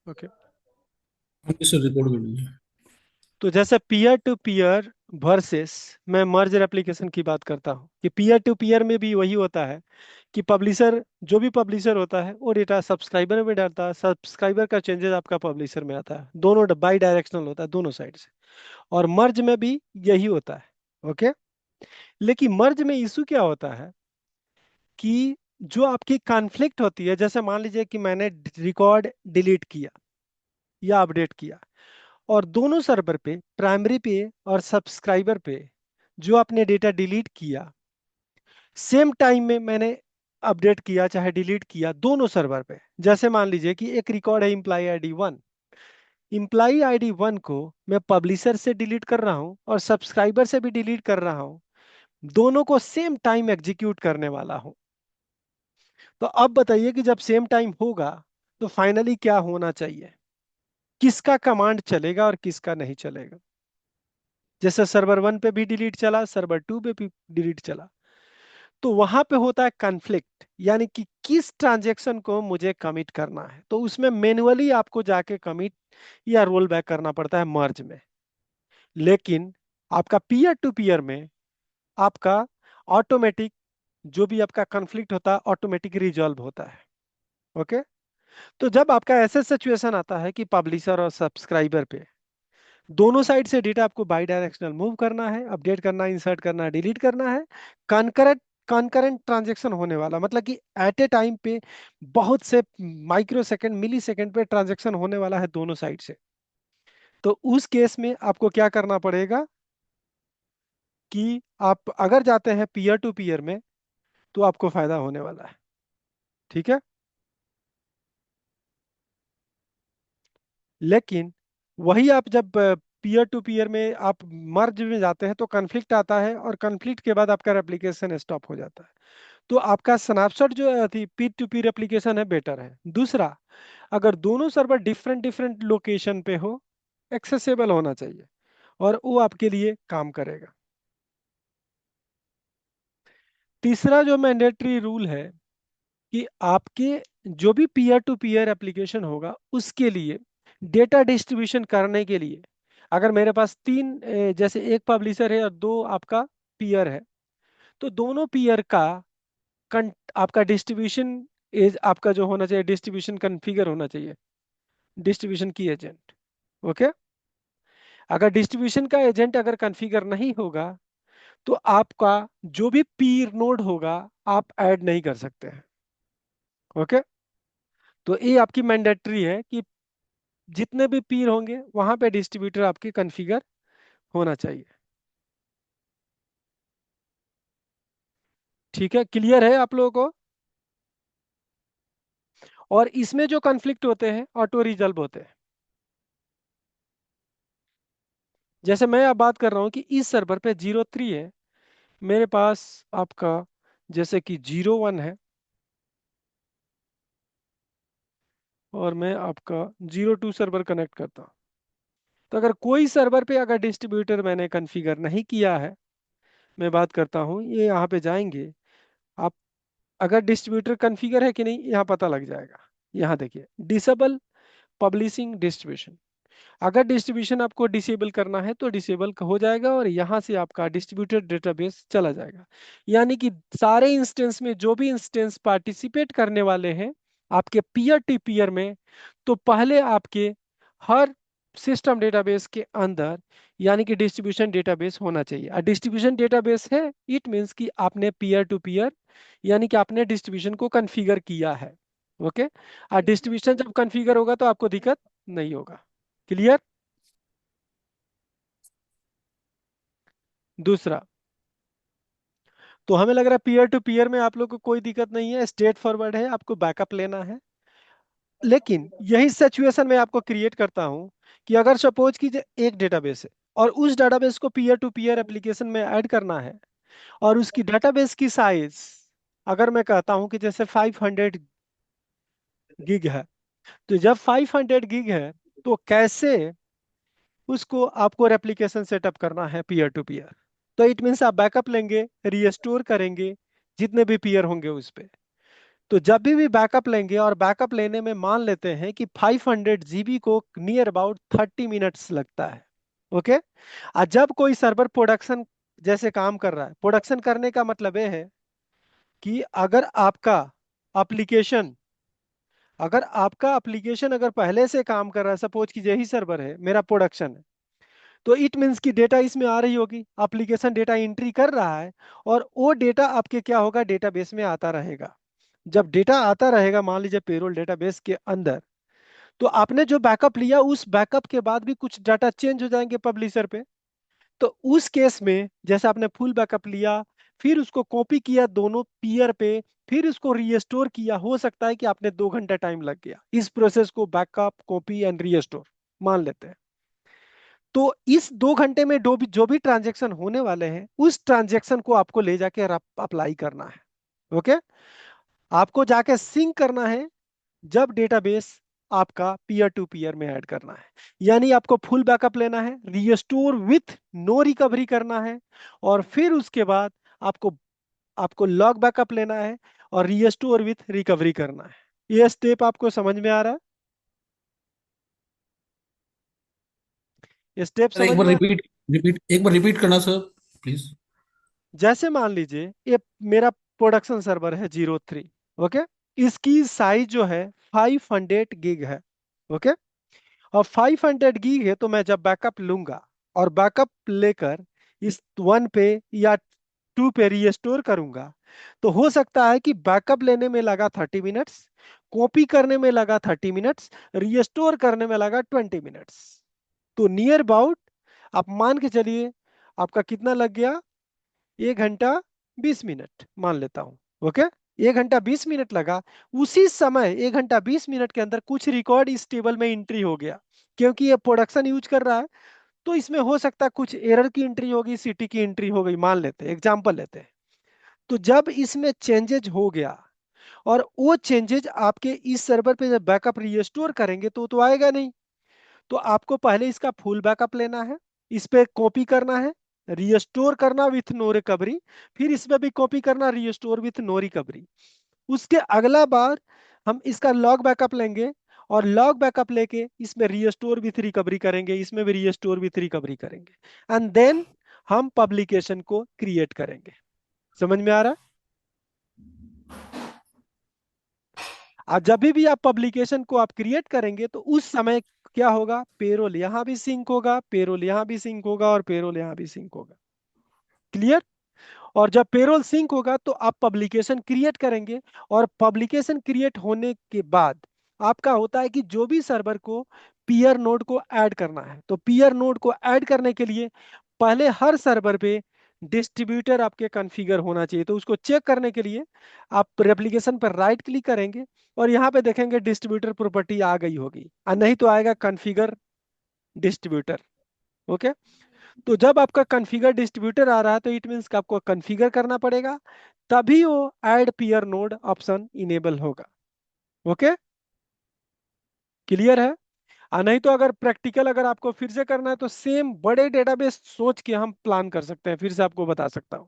Okay. Okay sir, record कर लीजिए। तो जैसे पीयर टू पीयर वर्सेस, मैं मर्जर एप्लीकेशन की बात करता हूँ कि पीयर टू पीयर में भी वही होता है कि पब्लिशर, जो भी पब्लिशर होता है वो डेटा सब्सक्राइबर में डालता है, सब्सक्राइबर का चेंजेस आपका पब्लिशर में आता है, दोनों बाई डायरेक्शनल होता है दोनों साइड से। और मर्ज में भी यही होता है। ओके। लेकिन मर्ज में इशू क्या होता है कि जो आपकी कॉन्फ्लिक्ट होती है, जैसे मान लीजिए कि मैंने रिकॉर्ड डिलीट किया या अपडेट किया, और दोनों सर्वर पे, प्राइमरी पे और सब्सक्राइबर पे, जो आपने डेटा डिलीट किया सेम टाइम में मैंने अपडेट किया चाहे डिलीट किया दोनों सर्वर पे। जैसे मान लीजिए कि एक रिकॉर्ड है इम्प्लाई आईडी वन को मैं पब्लिशर से डिलीट कर रहा हूं और सब्सक्राइबर से भी डिलीट कर रहा हूं, दोनों को सेम टाइम एग्जीक्यूट करने वाला हूं। तो अब बताइए कि जब सेम टाइम होगा तो फाइनली क्या होना चाहिए, किसका कमांड चलेगा और किसका नहीं चलेगा। जैसे सर्वर वन पे भी डिलीट चला, सर्वर टू पे भी डिलीट चला, तो वहां पे होता है कन्फ्लिक्ट, यानी कि किस ट्रांजैक्शन को मुझे कमिट करना है, तो उसमें मैन्युअली आपको जाके कमिट या रोल बैक करना पड़ता है मर्ज में। लेकिन आपका पीयर टू पीयर में आपका ऑटोमेटिक, जो भी आपका कन्फ्लिक्ट होता है ऑटोमेटिक रिजॉल्व होता है। ओके। तो जब आपका ऐसा सिचुएशन आता है कि पब्लिशर और सब्सक्राइबर पे दोनों साइड से डेटा आपको बाई डायरेक्शनल मूव करना है, अपडेट करना है, इंसर्ट करना है, डिलीट करना है, कनकरेंट कनकरेंट ट्रांजेक्शन होने वाला, मतलब कि एट ए टाइम पे बहुत से माइक्रो सेकंड, मिली सेकंड पे ट्रांजेक्शन होने वाला है दोनों साइड से, तो उस केस में आपको क्या करना पड़ेगा कि आप अगर जाते हैं पीयर टू पीयर में तो आपको फायदा होने वाला है। ठीक है। लेकिन वही आप जब पीयर टू पीयर में आप मर्ज में जाते हैं तो कन्फ्लिक्ट आता है, और कन्फ्लिक्ट के बाद आपका रेप्लिकेशन स्टॉप हो जाता है। तो आपका स्नैपशॉट जो थी पीर टू पीर एप्लीकेशन है, बेटर है। दूसरा, अगर दोनों सर्वर डिफरेंट डिफरेंट लोकेशन पे हो, एक्सेसिबल होना चाहिए, और वो आपके लिए काम करेगा। तीसरा जो मैंडेटरी रूल है कि आपके जो भी पीयर टू पीयर एप्लीकेशन होगा उसके लिए डेटा डिस्ट्रीब्यूशन करने के लिए, अगर मेरे पास तीन जैसे एक पब्लिशर है और दो आपका पीयर है, तो दोनों पीयर का आपका डिस्ट्रीब्यूशन एज आपका जो होना चाहिए, डिस्ट्रीब्यूशन कॉन्फ़िगर होना चाहिए, डिस्ट्रीब्यूशन की एजेंट। ओके। अगर डिस्ट्रीब्यूशन का एजेंट अगर कॉन्फ़िगर नहीं होगा तो आपका जो भी पीर नोड होगा आप ऐड नहीं कर सकते हैं। ओके। तो ये आपकी मैंडेटरी है कि जितने भी पीर होंगे वहां पे डिस्ट्रीब्यूटर आपके कॉन्फ़िगर होना चाहिए। ठीक है, क्लियर है आप लोगों को। और इसमें जो कॉन्फ्लिक्ट होते हैं ऑटो रिजल्व होते हैं। जैसे मैं अब बात कर रहा हूं कि इस सर्वर पे 03 है, मेरे पास आपका जैसे कि 01 है, और मैं आपका 02 सर्वर कनेक्ट करता हूं। तो अगर कोई सर्वर पे अगर डिस्ट्रीब्यूटर मैंने कॉन्फ़िगर नहीं किया है, मैं बात करता हूं, ये यहाँ पे जाएंगे आप, अगर डिस्ट्रीब्यूटर कॉन्फ़िगर है कि नहीं यहाँ पता लग जाएगा। यहाँ देखिए, डिसेबल पब्लिशिंग डिस्ट्रीब्यूशन, अगर डिस्ट्रीब्यूशन आपको डिसेबल करना है तो डिसेबल हो जाएगा, और यहाँ से आपका डिस्ट्रीब्यूटेड डेटाबेस चला जाएगा। यानी कि सारे इंस्टेंस में जो भी इंस्टेंस पार्टिसिपेट करने वाले हैं आपके पीयर टू पीयर में, तो पहले आपके हर सिस्टम डेटाबेस के अंदर, यानी कि डिस्ट्रीब्यूशन डेटाबेस होना चाहिए। और डिस्ट्रीब्यूशन डेटाबेस है, इट मीन्स कि आपने पीयर टू पीयर, यानी कि आपने डिस्ट्रीब्यूशन को कॉन्फ़िगर किया है। ओके। और डिस्ट्रीब्यूशन जब कॉन्फ़िगर होगा तो आपको दिक्कत नहीं होगा। क्लियर। दूसरा, तो हमें लग रहा है पीयर टू पीयर में आप लोग को कोई दिक्कत नहीं है, स्ट्रेट फॉरवर्ड है, आपको बैकअप लेना है। लेकिन यही सिचुएशन मैं आपको क्रिएट करता हूं कि अगर सपोज कीजिए एक डेटाबेस है और उस डेटाबेस को पीयर टू पीयर एप्लीकेशन में ऐड करना है, और उसकी डेटाबेस की साइज अगर मैं कहता हूं कि जैसे 500 गिग है, तो जब 500 गिग है तो कैसे उसको आपको रेप्लिकेशन सेटअप करना है पीयर टू पीयर। तो इट मीन्स आप बैकअप लेंगे, रीस्टोर करेंगे जितने भी पीयर होंगे उस पे। तो जब भी बैकअप लेंगे, और बैकअप लेने में मान लेते हैं कि 500 GB को नियर अबाउट 30 मिनट्स लगता है। ओके। और जब कोई सर्वर प्रोडक्शन जैसे काम कर रहा है, प्रोडक्शन करने का मतलब यह है कि एप्लीकेशन अगर पहले से काम कर रहा है, सपोज कि यही सर्वर है मेरा प्रोडक्शन है, तो इट मीन्स कि डेटा इसमें आ रही होगी, एप्लीकेशन डेटा एंट्री कर रहा है, और वो डेटा आपके क्या होगा, डेटाबेस में आता रहेगा। जब डेटा आता रहेगा, मान लीजिए पेरोल डेटाबेस के अंदर, तो आपने जो बैकअप लिया उस बैकअप के बाद भी कुछ डाटा चेंज हो जाएंगे पब्लिशर पे। तो उस केस में जैसे आपने फुल बैकअप लिया, फिर उसको कॉपी किया दोनों पीयर पे, फिर उसको रीस्टोर किया, हो सकता है कि आपने 2 घंटा टाइम लग गया इस प्रोसेस को बैकअप कॉपी एंड रीस्टोर मान लेते हैं। तो इस 2 घंटे में जो भी ट्रांजेक्शन होने वाले हैं, उस ट्रांजेक्शन को आपको ले जाके अप्लाई करना है। ओके। आपको जाके सिंक करना है जब डेटाबेस आपका पीयर टू पीयर में ऐड करना है। यानी आपको फुल बैकअप लेना है, रीस्टोर विथ नो रिकवरी करना है, और फिर उसके बाद आपको आपको लॉग बैकअप लेना है और रीस्टोर विथ रिकवरी करना है। ये स्टेप आपको समझ में आ रहा है? स्टेप सर एक समझ बार में रिपीट रिपीट एक बार रिपीट करना सर, प्लीज। जैसे मान लीजिए ये मेरा प्रोडक्शन सर्वर है 03। ओके। इसकी साइज जो है 500 GB है। ओके। और 500 GB है, तो मैं जब बैकअप लूंगा और बैकअप लेकर इस 1 पे या 2 पे रीस्टोर करूंगा, तो हो सकता है कि बैकअप लेने में लगा 30 मिनट्स, कॉपी करने में लगा 30 मिनट्स, रीस्टोर करने में लगा 20 मिनट्स। तो नियर अबाउट आप मान के चलिए आपका कितना लग गया, 1 घंटा 20 मिनट मान लेता हूं। ओके। 1 घंटा 20 मिनट लगा। उसी समय 1 घंटा 20 मिनट के अंदर कुछ रिकॉर्ड इस टेबल में एंट्री हो गया, क्योंकि ये प्रोडक्शन यूज कर रहा है। तो इसमें हो सकता है कुछ एरर की एंट्री होगी, सीटी की एंट्री हो गई, मान लेते हैं, एग्जांपल लेते हैं। तो जब इसमें चेंजेज हो गया, और वो चेंजेज आपके इस सर्वर पे जब बैकअप रीस्टोर करेंगे तो आएगा नहीं। तो आपको पहले इसका फुल बैकअप लेना है, इस पे कॉपी करना है, रीस्टोर करना विथ नो रिकवरी, फिर इसमें भी कॉपी करना, रीस्टोर विथ नो रिकवरी। उसके अगला बार हम इसका लॉग बैकअप लेंगे, और लॉग बैकअप लेके इसमें रीस्टोर विथ रिकवरी करेंगे, इसमें भी रीस्टोर विथ रिकवरी करेंगे, एंड देन हम पब्लिकेशन को क्रिएट करेंगे। समझ में आ रहा है? और जब भी आप पब्लिकेशन को आप क्रिएट करेंगे, तो उस समय क्या होगा, पेरोल यहां भी सिंक होगा, पेरोल यहां भी सिंक होगा, और पेरोल यहां भी सिंक होगा। क्लियर? और जब पेरोल सिंक होगा तो आप पब्लिकेशन क्रिएट करेंगे, और पब्लिकेशन क्रिएट होने के बाद आपका होता है कि जो भी सर्वर को पीयर नोड को ऐड करना है, तो पीयर नोड को ऐड करने के लिए पहले हर सर्वर पे डिस्ट्रीब्यूटर आपके कॉन्फ़िगर होना चाहिए। तो उसको चेक करने के लिए आप एप्लीकेशन पर राइट क्लिक करेंगे, और यहाँ पे देखेंगे डिस्ट्रीब्यूटर प्रॉपर्टी आ गई होगी, और नहीं तो आएगा कॉन्फ़िगर डिस्ट्रीब्यूटर। ओके। तो जब आपका कॉन्फ़िगर डिस्ट्रीब्यूटर आ रहा है, तो इट मीन्स कि आपको कॉन्फ़िगर करना पड़ेगा, तभी वो add peer node option enable होगा। ओके। क्लियर है? नहीं तो अगर प्रैक्टिकल अगर आपको फिर से करना है, तो सेम बड़े डेटाबेस सोच के हम प्लान कर सकते हैं, फिर से आपको बता सकता हूँ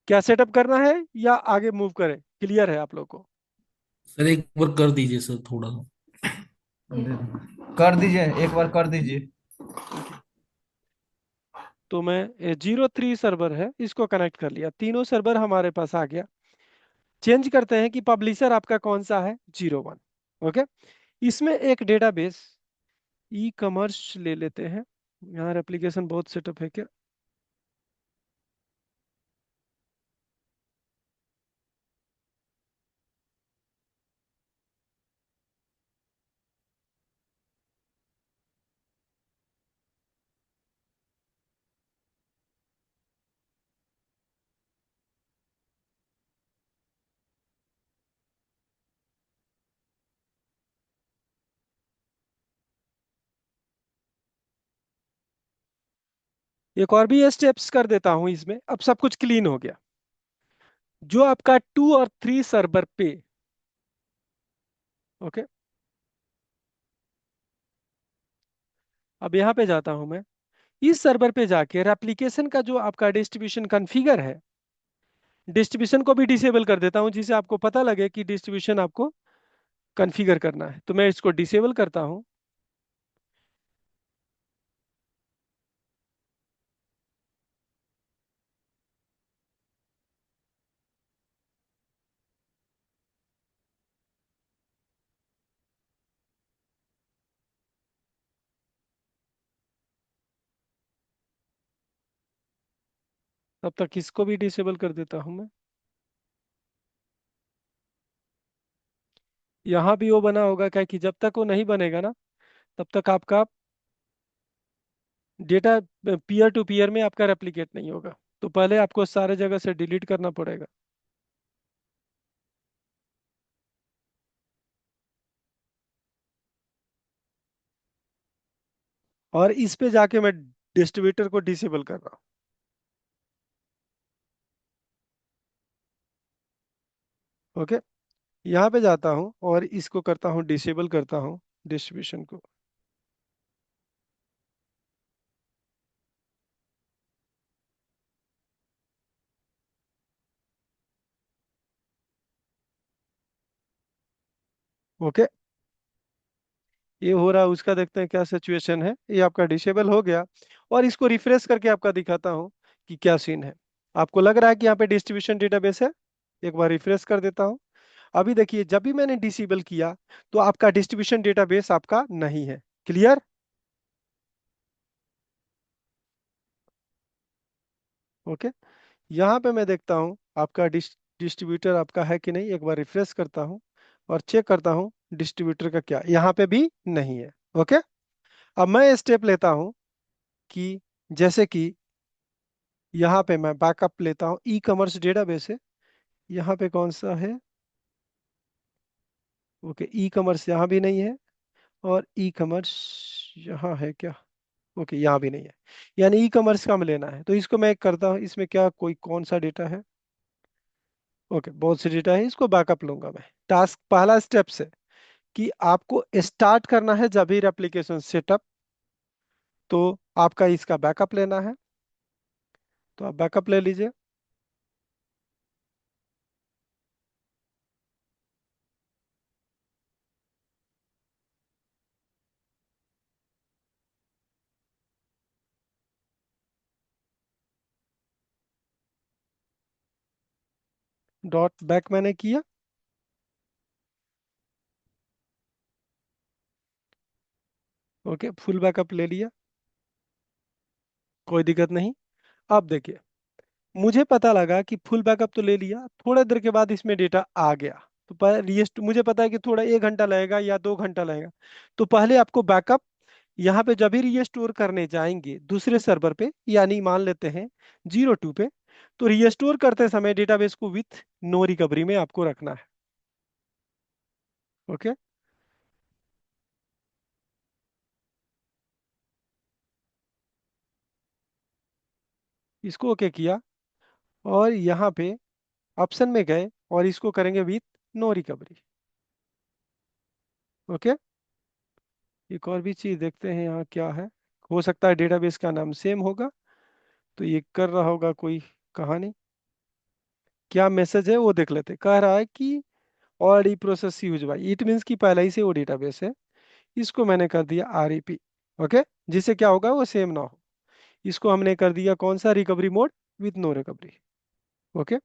क्या सेटअप करना है, या आगे मूव करें? क्लियर है आप लोग को? सर एक बार कर दीजिए सर, थोड़ा सा। कर दीजिए, एक बार कर दीजिए। ठीक है। तो मैं 03 सर्वर है, इसको कनेक्ट कर लिया, तीनों सर्वर हमारे पास आ गया। चेंज करते हैं कि पब्लिशर आपका कौन सा है, 01। ओके। इसमें एक डेटाबेस ई कॉमर्स ले लेते हैं। यहाँ एप्लीकेशन बहुत सेटअप है क्या? एक और भी स्टेप्स कर देता हूं इसमें, अब सब कुछ क्लीन हो गया। जो आपका 2 और 3 सर्वर पे, ओके, अब यहाँ पे जाता हूं मैं, इस सर्वर पे जाके एप्लीकेशन का जो आपका डिस्ट्रीब्यूशन कॉन्फ़िगर है, डिस्ट्रीब्यूशन को भी डिसेबल कर देता हूँ, जिसे आपको पता लगे कि डिस्ट्रीब्यूशन आपको कॉन्फ़िगर करना है, तो मैं इसको डिसेबल करता हूँ। तब तक इसको भी डिसेबल कर देता हूँ मैं। यहाँ भी वो बना होगा, क्या कि जब तक वो नहीं बनेगा ना, तब तक आपका डेटा पीयर टू पीयर में आपका रेप्लिकेट नहीं होगा। तो पहले आपको सारे जगह से डिलीट करना पड़ेगा, और इस पे जाके मैं डिस्ट्रीब्यूटर को डिसेबल कर रहा हूँ। ओके, यहाँ पे जाता हूँ और इसको करता हूँ डिसेबल करता हूँ, डिस्ट्रीब्यूशन को। ओके, ये हो रहा है उसका, देखते हैं क्या सिचुएशन है। ये आपका डिसेबल हो गया, और इसको रिफ्रेश करके आपका दिखाता हूँ कि क्या सीन है। आपको लग रहा है कि यहाँ पे डिस्ट्रीब्यूशन डेटाबेस है? एक बार रिफ्रेश कर देता हूँ। अभी देखिए, जब भी मैंने डिसेबल किया तो आपका डिस्ट्रीब्यूशन डेटाबेस आपका नहीं है। क्लियर? ओके, यहाँ पे मैं देखता हूँ आपका डिस्ट्रीब्यूटर आपका है कि नहीं, एक बार रिफ्रेश करता हूँ और चेक करता हूँ डिस्ट्रीब्यूटर का क्या, यहाँ पे भी नहीं है। ओके, अब मैं स्टेप लेता हूँ कि जैसे कि यहाँ पे मैं बैकअप लेता हूँ, ई कॉमर्स डेटाबेस है, यहाँ पे कौन सा है? ओके, ई कॉमर्स यहाँ भी नहीं है, और ई कॉमर्स यहाँ है क्या? ओके, यहाँ भी नहीं है। यानी ई कॉमर्स का हमें लेना है, तो इसको मैं करता हूँ, इसमें क्या कोई कौन सा डेटा है? ओके, बहुत से डेटा है, इसको बैकअप लूंगा मैं। टास्क पहला स्टेप से कि आपको स्टार्ट करना है जब भी एप्लीकेशन सेटअप, तो आपका इसका बैकअप लेना है, तो आप बैकअप ले लीजिए। डॉट बैक मैंने किया। ओके, फुल बैकअप ले लिया, कोई दिक्कत नहीं। अब देखिए, मुझे पता लगा कि फुल बैकअप तो ले लिया, थोड़ा देर के बाद इसमें डेटा आ गया। तो रीस्ट मुझे पता है कि थोड़ा 1 घंटा लगेगा या 2 घंटा लगेगा। तो पहले आपको बैकअप, यहाँ पे जब भी रीस्टोर करने जाएंगे दूसरे सर्वर पे, यानी मान लेते हैं 02 पे, तो रीस्टोर करते समय डेटाबेस को विथ नो रिकवरी में आपको रखना है। ओके, इसको ओके किया, और यहाँ पे ऑप्शन में गए और इसको करेंगे विथ नो रिकवरी। ओके, एक और भी चीज देखते हैं यहाँ क्या है। हो सकता है डेटाबेस का नाम सेम होगा, तो ये कर रहा होगा कोई कहानी। क्या मैसेज है वो देख लेते। कह रहा है कि already process use by, it means कि पहले ही से वो डेटाबेस है। इसको मैंने कर दिया REP। ओके, जिससे क्या होगा वो सेम ना हो। इसको हमने कर दिया कौन सा, recovery mode with no recovery. Okay,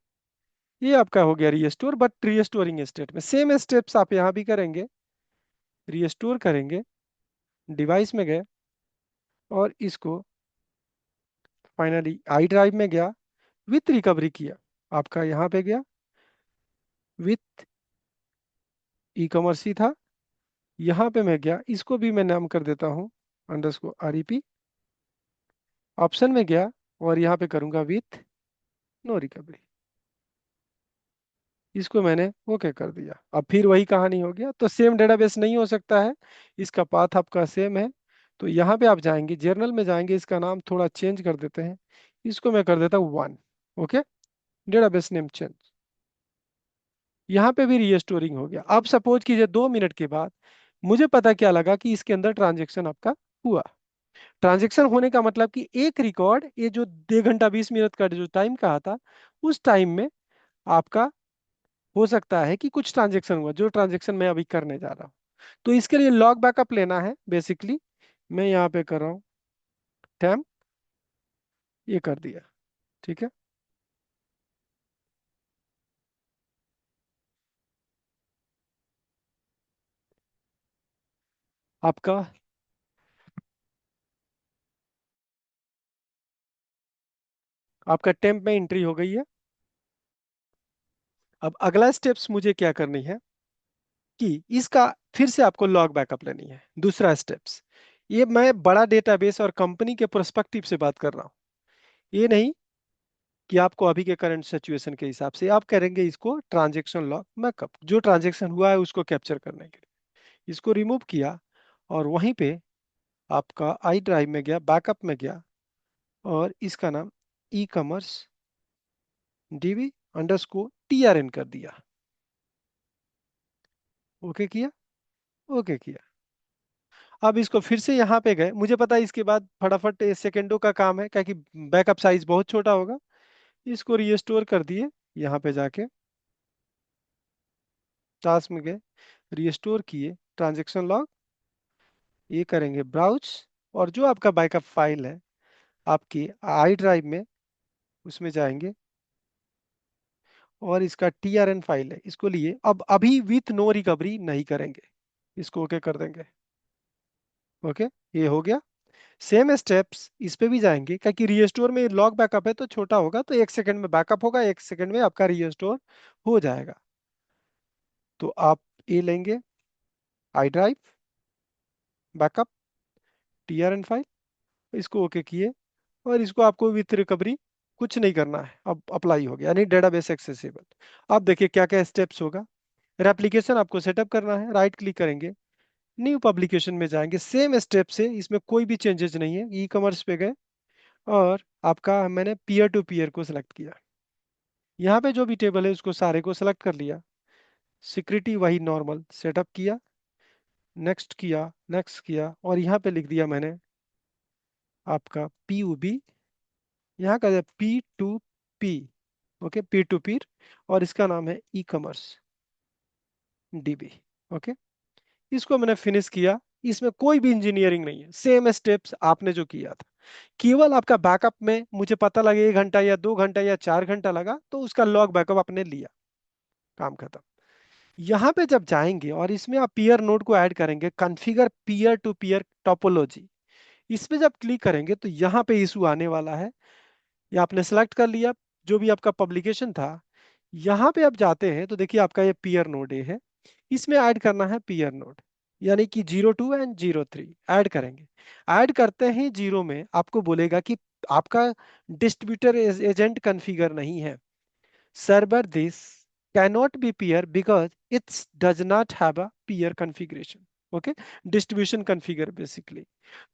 ये आपका हो गया रीस्टोर, बट रीस्टोरिंग स्टेट में सेम स्टेप्स आप यहाँ भी करेंगे। रीस्टोर करेंगे, डिवाइस में गए और इसको फाइनली आई ड्राइव में गया, विथ रिकवरी किया, आपका यहाँ पे गया विथ ई कॉमर्स ही था। यहाँ पे मैं गया, इसको भी मैं नाम कर देता हूँ _REP। ऑप्शन में गया और यहाँ पे करूँगा विथ नो रिकवरी। इसको मैंने ओके कर दिया। अब फिर वही कहानी हो गया, तो सेम डेटाबेस नहीं हो सकता है, इसका पाथ आपका सेम है। तो यहाँ पे आप जाएंगे, जर्नल में जाएंगे, इसका नाम थोड़ा चेंज कर देते हैं, इसको मैं कर देता हूँ 1। Okay, database name change. यहाँ पे भी रीस्टोरिंग हो गया। अब सपोज कीजिए 2 मिनट के बाद मुझे पता क्या लगा कि इसके अंदर ट्रांजेक्शन आपका हुआ। ट्रांजेक्शन होने का मतलब कि एक रिकॉर्ड, ये जो 2 घंटा 20 मिनट का जो टाइम कहा था, उस टाइम में आपका हो सकता है कि कुछ ट्रांजेक्शन हुआ, जो ट्रांजेक्शन मैं अभी करने जा रहा हूँ। तो इसके लिए लॉग बैकअप लेना है बेसिकली। मैं यहाँ पे कर रहा हूँ टैम, ये कर दिया। ठीक है। आपका आपका टेम्प में एंट्री हो गई है। अब अगला स्टेप्स मुझे क्या करनी है कि इसका फिर से आपको लॉग बैकअप लेनी है। दूसरा स्टेप्स, ये मैं बड़ा डेटाबेस और कंपनी के प्रोस्पेक्टिव से बात कर रहा हूँ, ये नहीं कि आपको अभी के करंट सिचुएशन के हिसाब से आप करेंगे इसको ट्रांजैक्शन लॉग बैकअप, जो ट्रांजैक्शन हुआ है उसको कैप्चर करने के लिए। इसको रिमूव किया और वहीं पे आपका आई ड्राइव में गया, बैकअप में गया, और इसका नाम e commerce dB underscore TRN कर दिया। ओके किया, ओके किया। अब इसको फिर से यहाँ पे गए, मुझे पता है इसके बाद फटाफट सेकेंडों का काम है, क्या कि बैकअप साइज बहुत छोटा होगा। इसको रीस्टोर कर दिए, यहाँ पे जाके टास्क में गए, रीस्टोर किए, ट्रांजेक्शन लॉग, ये करेंगे ब्राउज, और जो आपका बैकअप फाइल है आपकी आई ड्राइव में, उसमें जाएंगे और इसका TRN फाइल है, इसको लिए अब अभी विथ नो रिकवरी नहीं करेंगे, इसको ओके कर देंगे। ओके, ये हो गया। सेम स्टेप्स इस पे भी जाएंगे, क्या कि रीस्टोर में लॉग बैकअप है तो छोटा होगा, तो 1 सेकंड में बैकअप होगा, 1 सेकंड में आपका रीस्टोर हो जाएगा। तो आप ये लेंगे I drive, backup, TRN file, इसको ओके किए, और इसको आपको विथ रिकवरी कुछ नहीं करना है, अब अप्लाई हो गया, यानी डेटाबेस एक्सेसिबल। अब देखिए क्या क्या स्टेप्स होगा। रेप्लिकेशन आपको सेटअप करना है, राइट क्लिक करेंगे, न्यू पब्लिकेशन में जाएंगे, सेम स्टेप से, इसमें कोई भी चेंजेस नहीं है। ई कॉमर्स पे गए और आपका मैंने पीयर टू पीयर को सिलेक्ट किया, यहाँ पे जो भी टेबल है उसको सारे को सिलेक्ट कर लिया, सिक्योरिटी वही नॉर्मल सेटअप किया, नेक्स्ट किया, नेक्स्ट किया, और यहाँ पे लिख दिया मैंने आपका PUB, यहाँ का P2P, ओके, पी टू पीर, और इसका नाम है ई कॉमर्स DB। ओके, इसको मैंने फिनिश किया। इसमें कोई भी इंजीनियरिंग नहीं है, सेम स्टेप्स आपने जो किया था, केवल आपका बैकअप में मुझे पता लगे 1 घंटा या 2 घंटा या 4 घंटा लगा, तो उसका लॉग बैकअप आपने लिया, काम खत्म। यहाँ पे जब जाएंगे और इसमें आप पीयर नोड को ऐड करेंगे, configure peer to peer topology, इस पे जब क्लिक करेंगे तो यहाँ पे इशू आने वाला है। ये आपने सेलेक्ट कर लिया जो भी आपका पब्लिकेशन था। यहाँ पे आप जाते हैं तो देखिए आपका ये पीयर नोड ये है, इसमें ऐड करना है पीयर नोड, यानी कि 02 एंड 03 ऐड करेंगे। ऐड करते ही जीरो में आपको बोलेगा कि आपका डिस्ट्रीब्यूटर एजेंट कॉन्फ़िगर नहीं है, server this cannot be peer because it does not have a peer configuration। Okay, distribution configure basically.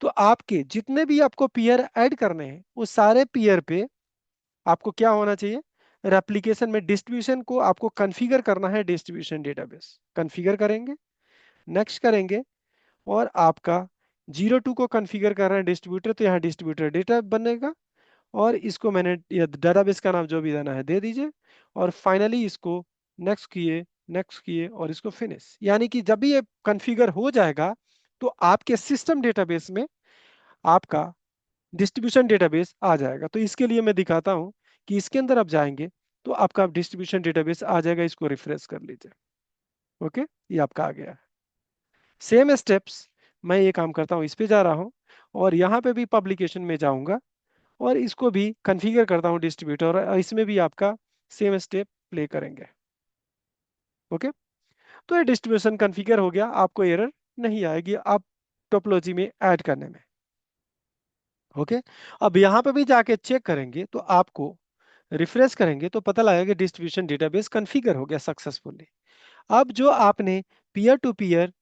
तो आपके जितने भी आपको पीयर ऐड करने हैं वो सारे पीयर पे आपको क्या होना चाहिए, रेप्लिकेशन में डिस्ट्रीब्यूशन को आपको कॉन्फ़िगर करना है, डिस्ट्रीब्यूशन डेटाबेस कॉन्फ़िगर करेंगे, नेक्स्ट करेंगे, और आपका 02 को कॉन्फ़िगर कर रहे हैं डिस्ट्रीब्यूटर, तो यहाँ डिस्ट्रीब्यूटर डेटा बनेगा, और इसको मैंने डेटाबेस का नाम जो भी देना है दे दीजिए, और फाइनली इसको नेक्स्ट किए, नेक्स्ट किए, और इसको फिनिश। यानी कि जब भी ये कॉन्फ़िगर हो जाएगा तो आपके सिस्टम डेटाबेस में आपका डिस्ट्रीब्यूशन डेटाबेस आ जाएगा। तो इसके लिए मैं दिखाता हूं कि इसके अंदर आप जाएंगे तो आपका डिस्ट्रीब्यूशन डेटाबेस आ जाएगा, इसको रिफ्रेश कर लीजिए। ओके, ये आपका आ गया है। सेम स्टेप्स मैं ये काम करता हूँ, इस पे जा रहा हूँ और यहाँ पे भी पब्लिकेशन में जाऊंगा और इसको भी कॉन्फ़िगर करता हूँ डिस्ट्रीब्यूटर, और इसमें भी आपका सेम स्टेप प्ले करेंगे। ओके, तो ये डिस्ट्रीब्यूशन कॉन्फ़िगर हो गया, आपको एरर नहीं आएगी आप टोपोलॉजी में ऐड करने में। ओके, अब यहाँ पे भी जाके चेक करेंगे तो आपको रिफ्रेश करेंगे तो पता लगेगा कि डिस्ट्रीब्यूशन डेटाबेस कॉन्फ़िगर हो गया सक्सेसफुली। अब जो आपने पीयर टू पीयर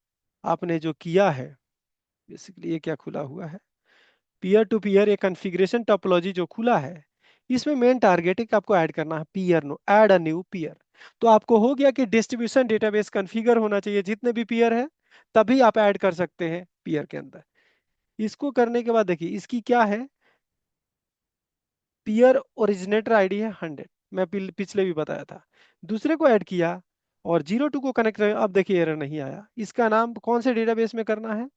आपने जो किया है, बेसिकली ये क्या खुला हुआ है, पीयर टू पीयर एक कॉन्फ़िगरेशन टोपोलॉजी जो खुला है, इसमें मेन टारगेट है कि आपको ऐड करना है peer no add a new peer. तो आपको हो गया कि डिस्ट्रीब्यूशन डेटाबेस कॉन्फ़िगर होना चाहिए, जितने भी पीयर है तभी आप ऐड कर सकते हैं पीयर के अंदर। इसको करने के बाद देखिए इसकी क्या है, पीयर ओरिजिनेटर आईडी है 100, मैं पिछले भी बताया था। दूसरे को ऐड किया और 02 को कनेक्ट कर, अब देखिए एरर नहीं आया। इसका नाम कौन से डेटाबेस में करना है?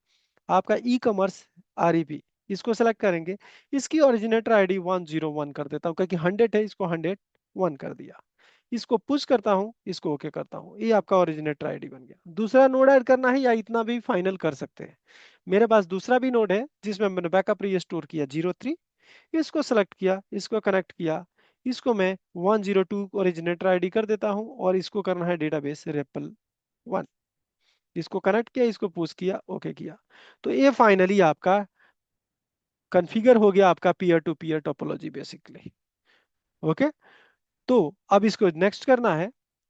आपका ई कॉमर्स आरईपी, इसको सेलेक्ट करेंगे। इसकी ओरिजिनेटर आईडी 101 कर देता हूँ, क्योंकि 100 है, इसको 101 कर दिया। इसको पुश करता हूँ, इसको ओके करता हूँ, ये आपका ओरिजिनेटर आईडी बन गया। दूसरा नोड ऐड करना है या इतना भी फाइनल कर सकते हैं। मेरे पास दूसरा भी नोड है जिसमें मैंने बैकअप रीस्टोर किया 03, इसको सेलेक्ट किया, इसको कनेक्ट किया, इसको मैं 102 ओरिजिनेटर आईडी कर देता हूँ और इसको करना है डेटाबेस रेपल 1। इसको कनेक्ट किया, इसको पुश किया, ओके किया। तो ये फाइनली आपका कॉन्फ़िगर हो गया आपका peer to peer topology basically. Okay, तो अब इसको नेक्स्ट करना है,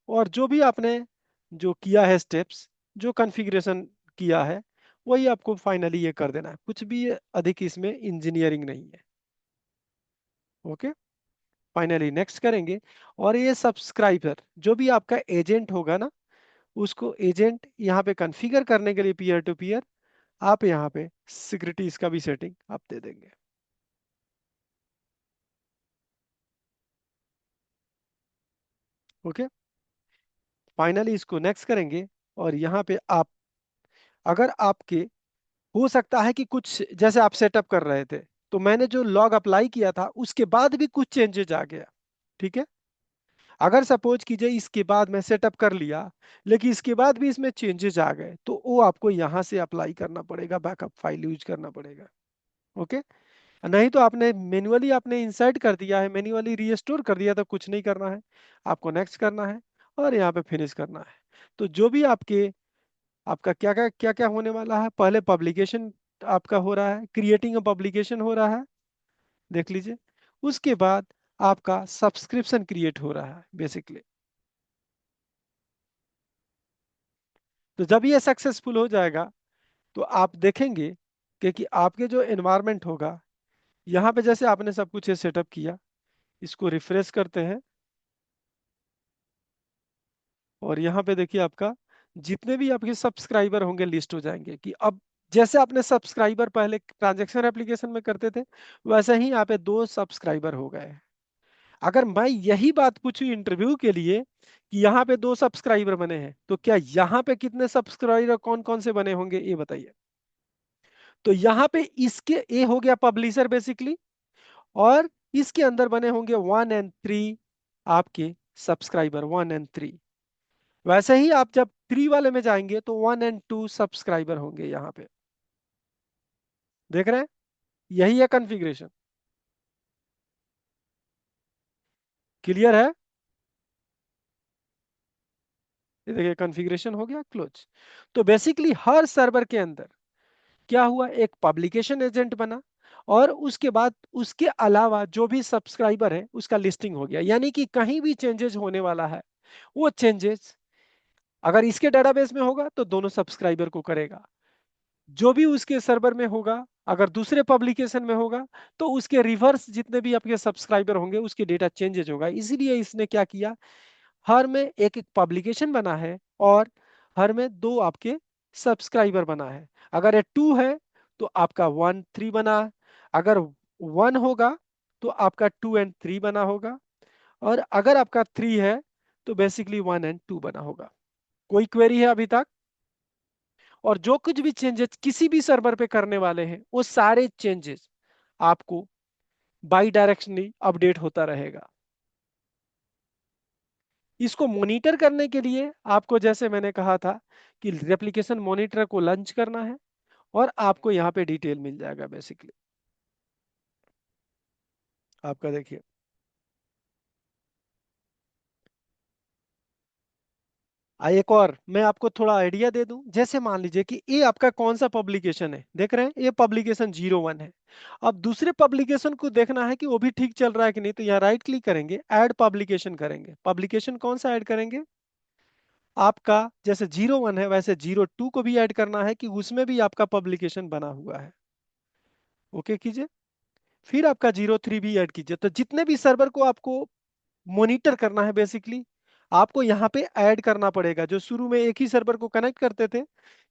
और जो भी आपने जो किया है स्टेप्स, जो कॉन्फ़िगरेशन किया है, वही आपको फाइनली ये कर देना है। कुछ भी अधिक इसमें इंजीनियरिंग नहीं है। ओके, फाइनली नेक्स्ट करेंगे। और ये सब्सक्राइबर जो भी आपका एजेंट होगा ना, उसको एजेंट यहाँ पे कॉन्फ़िगर करने के लिए पीयर टू पीयर आप यहाँ पे सिक्योरिटी इसका भी सेटिंग आप दे देंगे। ओके, फाइनली इसको नेक्स्ट करेंगे। और यहाँ पे आप, अगर आपके हो सकता है कि कुछ जैसे आप सेटअप कर रहे थे, तो मैंने जो लॉग अप्लाई किया था उसके बाद भी कुछ चेंजेस आ गया। ठीक है, अगर सपोज कीजिए इसके बाद मैं सेटअप कर लिया, लेकिन इसके बाद भी इसमें चेंजेस आ गए, तो वो आपको यहाँ से अप्लाई करना पड़ेगा, बैकअप फाइल यूज करना पड़ेगा। ओके, नहीं तो आपने मैन्युअली आपने इंसर्ट कर दिया है, मैन्युअली रीस्टोर कर दिया, तो कुछ नहीं करना है, आपको नेक्स्ट करना है और यहाँ पे फिनिश करना है। तो जो भी आपका क्या क्या होने वाला है, पहले पब्लिकेशन आपका हो रहा है, क्रिएटिंग अ पब्लिकेशन हो रहा है, देख लीजिए। उसके बाद आपका सब्सक्रिप्शन क्रिएट हो रहा है बेसिकली। तो जब ये सक्सेसफुल हो जाएगा, तो आप देखेंगे कि आपके जो एनवायरनमेंट होगा, यहाँ पे जैसे आपने सब कुछ ये सेटअप किया, इसको रिफ्रेश करते हैं, और यहाँ पे देखिए आपका जितने भी आपके सब्सक्राइबर होंगे लिस्ट हो जाएंगे। कि अब जैसे आपने सब्सक्राइबर पहले ट्रांजैक्शन एप्लीकेशन में करते थे, वैसे ही यहाँ पे 2 सब्सक्राइबर हो गए। अगर मैं यही बात पूछूं इंटरव्यू के लिए कि यहाँ पे 2 सब्सक्राइबर बने हैं, तो क्या यहाँ पे कितने सब्सक्राइबर कौन कौन से बने होंगे ये बताइए। तो यहाँ पे इसके ये हो गया पब्लिशर बेसिकली, और इसके अंदर बने होंगे 1 और 3 आपके सब्सक्राइबर, 1 और 3। वैसे ही आप जब 3 वाले में जाएंगे तो 1 और 2 सब्सक्राइबर होंगे यहाँ पे। देख रहे हैं, यही है कॉन्फ़िगरेशन। क्लियर है? ये देखिए कॉन्फ़िगरेशन हो गया क्लोज। तो बेसिकली हर सर्वर के अंदर क्या हुआ, एक पब्लिकेशन एजेंट बना, और उसके बाद उसके अलावा जो भी सब्सक्राइबर है उसका लिस्टिंग हो गया। यानी कि कहीं भी चेंजेस होने वाला है, वो चेंजेस अगर इसके डेटाबेस में होगा तो दोनों सब्सक्राइबर को करेगा, जो भी उसके सर्वर में होगा, अगर दूसरे पब्लिकेशन में होगा, तो उसके रिवर्स जितने भी आपके सब्सक्राइबर होंगे उसके डेटा चेंजेस होगा। इसीलिए इसने क्या किया, हर में एक एक पब्लिकेशन बना है, और हर में 2 आपके सब्सक्राइबर बना है। अगर ये 2 है तो आपका 1 3 बना, अगर 1 होगा तो आपका 2 और 3 बना होगा, और अगर आपका 3 है तो बेसिकली 1 और 2 बना होगा। कोई क्वेरी है अभी तक? और जो कुछ भी चेंजेस किसी भी सर्वर पे करने वाले हैं, वो सारे चेंजेस आपको बाई डायरेक्शनली अपडेट होता रहेगा। इसको मॉनिटर करने के लिए आपको, जैसे मैंने कहा था, कि रेप्लिकेशन मॉनिटर को लॉन्च करना है, और आपको यहाँ पे डिटेल मिल जाएगा बेसिकली। आपका देखिए, एक और मैं आपको थोड़ा आइडिया दे दूं। जैसे मान लीजिए कि ये आपका कौन सा पब्लिकेशन है, देख रहे हैं ये पब्लिकेशन 01 है। अब दूसरे पब्लिकेशन को देखना है कि वो भी ठीक चल रहा है कि नहीं, तो यहाँ राइट क्लिक करेंगे, ऐड पब्लिकेशन करेंगे। पब्लिकेशन कौन सा ऐड करेंगे? आपका जैसे 01 है, वैसे 02 को भी ऐड करना है कि उसमें भी आपका पब्लिकेशन बना हुआ है। ओके कीजिए, फिर आपका 03 भी ऐड कीजिए। तो जितने भी सर्वर को आपको मॉनिटर करना है बेसिकली, आपको यहाँ पे ऐड करना पड़ेगा। जो शुरू में एक ही सर्वर को कनेक्ट करते थे,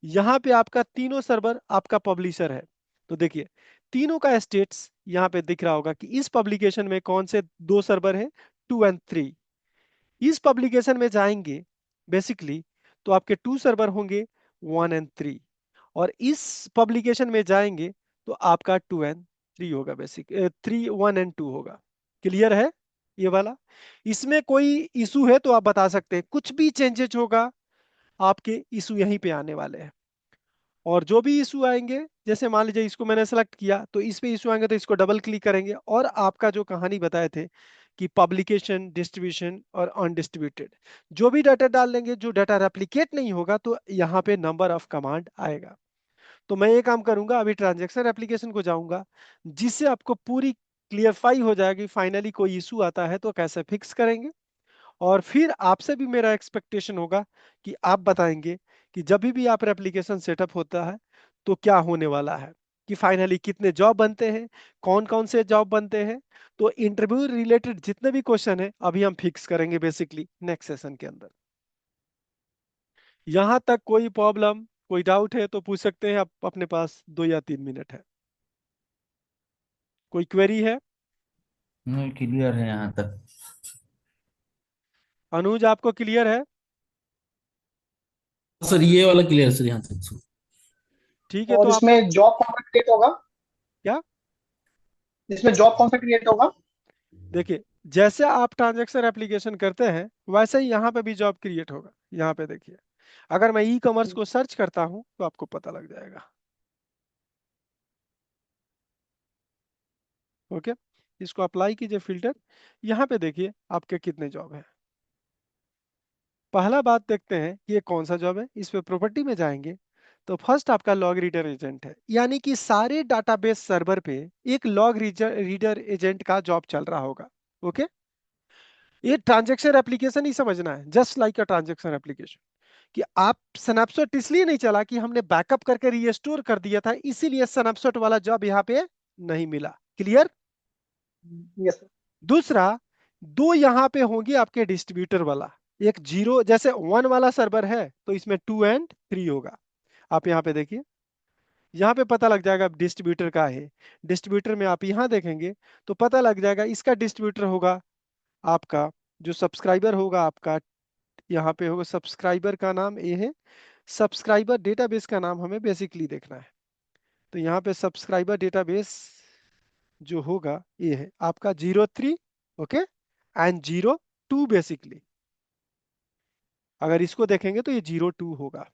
यहाँ पे आपका तीनों सर्वर आपका पब्लिशर है। तो देखिए, तीनों का स्टेट्स यहाँ पे दिख रहा होगा कि इस पब्लिकेशन में कौन से 2 सर्वर है, 2 एंड 3। इस पब्लिकेशन में जाएंगे बेसिकली तो आपके 2 सर्वर होंगे, 1 एंड 3। और इस पब्लिकेशन में जाएंगे तो आपका 2 एंड 3 होगा, बेसिक 3 1 एंड 2 होगा। क्लियर है ये वाला? इसमें कोई इशू है तो आप बता सकते हैं, कुछ भी चेंजेस होगा आपके इशू यहीं पे आने वाले हैं। और जो भी इशू आएंगे, जैसे मान लीजिए इसको मैंने सेलेक्ट किया तो इस पे इशू आएंगे तो इसको डबल क्लिक करेंगे, और आपका जो कहानी बताए थे कि पब्लिकेशन, डिस्ट्रीब्यूशन और अनडिस्ट्रीब्यूटेड, जो भी डाटा डाल लेंगे, जो डाटा रेप्लिकेट नहीं होगा तो यहाँ पे नंबर ऑफ कमांड आएगा। तो मैं ये काम करूंगा, अभी ट्रांजैक्शन एप्लीकेशन को जाऊंगा, जिससे आपको पूरी क्लियरफाई हो जाएगी फाइनली कोई इशू आता है तो कैसे फिक्स करेंगे। और फिर आपसे भी मेरा एक्सपेक्टेशन होगा कि आप बताएंगे कि जब भी आप एप्लीकेशन सेटअप होता है तो क्या होने वाला है, कि फाइनली कितने जॉब बनते हैं, कौन कौन से जॉब बनते हैं। तो इंटरव्यू रिलेटेड जितने भी क्वेश्चन है अभी हम फिक्स करेंगे बेसिकली नेक्स्ट सेशन के अंदर। यहां तक कोई प्रॉब्लम, कोई डाउट है तो पूछ सकते हैं आप, अपने पास 2 या 3 मिनट है। कोई क्वेरी है? नहीं, क्लियर है यहाँ तक। अनुज आपको क्लियर है? सर ये वाला क्लियर सर यहाँ तक सर। ठीक है, तो और आप लोग इसमें जॉब कौन सा क्रिएट होगा? क्या, इसमें जॉब कौन सा क्रिएट होगा? देखिए जैसे आप ट्रांजैक्शन एप्लीकेशन करते हैं वैसे ही यहाँ पे भी जॉब क्रिएट होगा। यहाँ पे देखिए, अगर मैं ई कॉमर्स को सर्च करता हूँ तो आपको पता लग जाएगा। ओके, इसको अप्लाई कीजिए फिल्टर। यहाँ पे देखिए आपके कितने जॉब हैं। पहला बात देखते हैं कि ये कौन सा जॉब है। इस पे प्रॉपर्टी में जाएंगे तो फर्स्ट आपका लॉग रीडर एजेंट है, यानी कि सारे डाटाबेस सर्वर पे एक लॉग रीडर एजेंट का जॉब चल रहा होगा। ओके, ये ट्रांजेक्शन एप्लीकेशन ही समझना है, just like a transaction application. कि आप स्नैपशॉट इसलिए नहीं चला कि हमने बैकअप करके रीस्टोर कर दिया था, इसीलिए स्नैपशॉट वाला जॉब यहाँ पे नहीं मिला। क्लियर? Yes sir. दूसरा, दो यहाँ पे होंगे आपके डिस्ट्रीब्यूटर वाला, एक जीरो, जैसे 1 वाला सर्वर है तो इसमें 2 एंड 3 होगा। आप यहाँ पे देखिए, यहाँ पे पता लग जाएगा डिस्ट्रीब्यूटर का है। डिस्ट्रीब्यूटर में आप यहाँ देखेंगे तो पता लग जाएगा इसका डिस्ट्रीब्यूटर होगा आपका, जो सब्सक्राइबर होगा आपका, यहाँ पे होगा सब्सक्राइबर का नाम ये है। सब्सक्राइबर डेटाबेस का नाम हमें बेसिकली देखना है, तो यहाँ पे सब्सक्राइबर डेटाबेस जो होगा ये है आपका 03, ओके, एंड 02 बेसिकली। अगर इसको देखेंगे तो ये 02 होगा।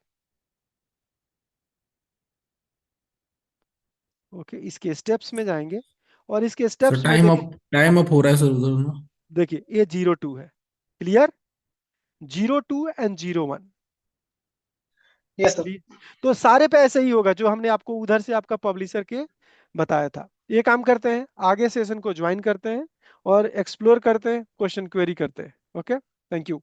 ओके, इसके स्टेप्स में जाएंगे और इसके सर स्टेप्स में देखें, टाइम अप हो रहा है सर उधर ना। देखिए ये 02 है। क्लियर? 02 एंड 01। Yes sir. तो सारे पे ऐसे ही होगा जो हमने आपको उधर से आपका पब्लिशर के बताया था। ये काम करते हैं, आगे सेशन को ज्वाइन करते हैं और एक्सप्लोर करते हैं, क्वेश्चन क्वेरी करते हैं। Okay, thank you.